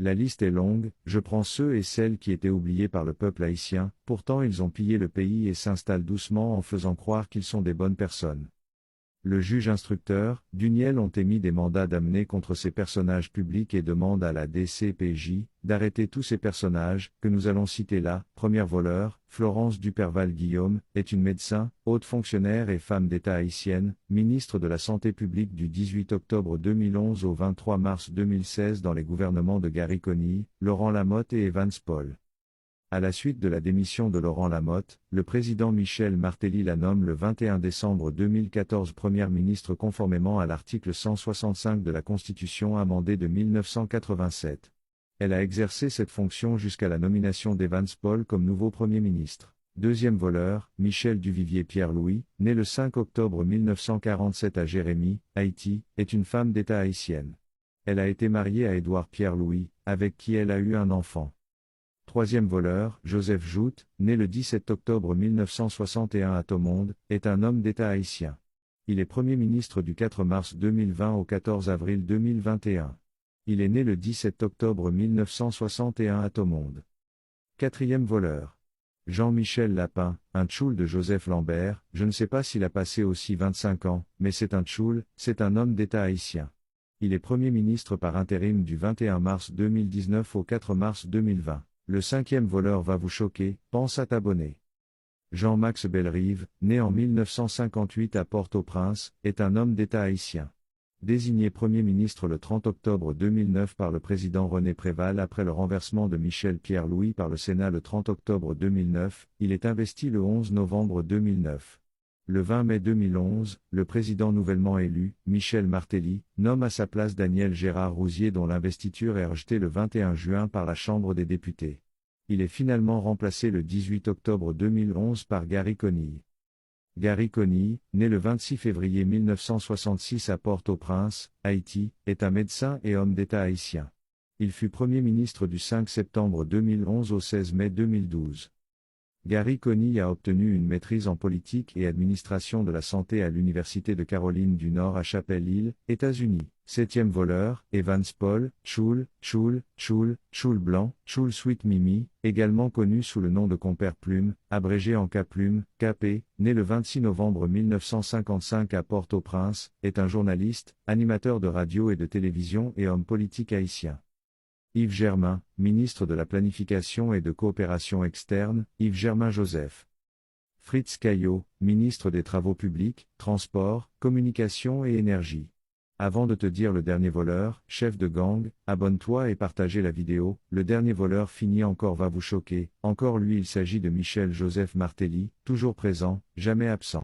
La liste est longue, je prends ceux et celles qui étaient oubliés par le peuple haïtien, pourtant ils ont pillé le pays et s'installent doucement en faisant croire qu'ils sont des bonnes personnes. Le juge instructeur, Duniel ont émis des mandats d'amener contre ces personnages publics et demande à la DCPJ d'arrêter tous ces personnages, que nous allons citer là. Premier voleur, Florence Duperval-Guillaume, est une médecin, haute fonctionnaire et femme d'État haïtienne, ministre de la Santé publique du 18 octobre 2011 au 23 mars 2016 dans les gouvernements de Gary Conille, Laurent Lamotte et Evans Paul. À la suite de la démission de Laurent Lamotte, le président Michel Martelly la nomme le 21 décembre 2014 première ministre conformément à l'article 165 de la Constitution amendée de 1987. Elle a exercé cette fonction jusqu'à la nomination d'Evans Paul comme nouveau Premier ministre. Deuxième voleur, Michel Duvivier Pierre-Louis, né le 5 octobre 1947 à Jérémie, Haïti, est une femme d'État haïtienne. Elle a été mariée à Édouard Pierre-Louis, avec qui elle a eu un enfant. Troisième voleur, Joseph Joute, né le 17 octobre 1961 à Thomonde, est un homme d'État haïtien. Il est Premier ministre du 4 mars 2020 au 14 avril 2021. Il est né le 17 octobre 1961 à Thomonde. Quatrième voleur. Jean-Michel Lapin, un tchoul de Joseph Lambert, je ne sais pas s'il a passé aussi 25 ans, mais c'est un tchoul, c'est un homme d'État haïtien. Il est Premier ministre par intérim du 21 mars 2019 au 4 mars 2020. Le cinquième voleur va vous choquer, pense à t'abonner. Jean-Max Bellerive, né en 1958 à Port-au-Prince, est un homme d'État haïtien. Désigné Premier ministre le 30 octobre 2009 par le président René Préval après le renversement de Michel Pierre-Louis par le Sénat le 30 octobre 2009, il est investi le 11 novembre 2009. Le 20 mai 2011, le président nouvellement élu, Michel Martelly, nomme à sa place Daniel Gérard Rousier dont l'investiture est rejetée le 21 juin par la Chambre des députés. Il est finalement remplacé le 18 octobre 2011 par Gary Conille. Gary Conille, né le 26 février 1966 à Port-au-Prince, Haïti, est un médecin et homme d'État haïtien. Il fut Premier ministre du 5 septembre 2011 au 16 mai 2012. Gary Conille a obtenu une maîtrise en politique et administration de la santé à l'Université de Caroline du Nord à Chapel Hill, États-Unis. Septième voleur, Evans Paul, Tchoul Blanc, Tchoul Sweet Mimi, également connu sous le nom de Compère Plume, abrégé en K-Plume, KP, né le 26 novembre 1955 à Port-au-Prince, est un journaliste, animateur de radio et de télévision et homme politique haïtien. Yves Germain, ministre de la Planification et de Coopération externe, Yves Germain Joseph. Fritz Caillot, ministre des Travaux publics, Transports, Communication et Énergie. Avant de te dire le dernier voleur, chef de gang, abonne-toi et partagez la vidéo, le dernier voleur fini encore va vous choquer, encore lui il s'agit de Michel Joseph Martelly, toujours présent, jamais absent.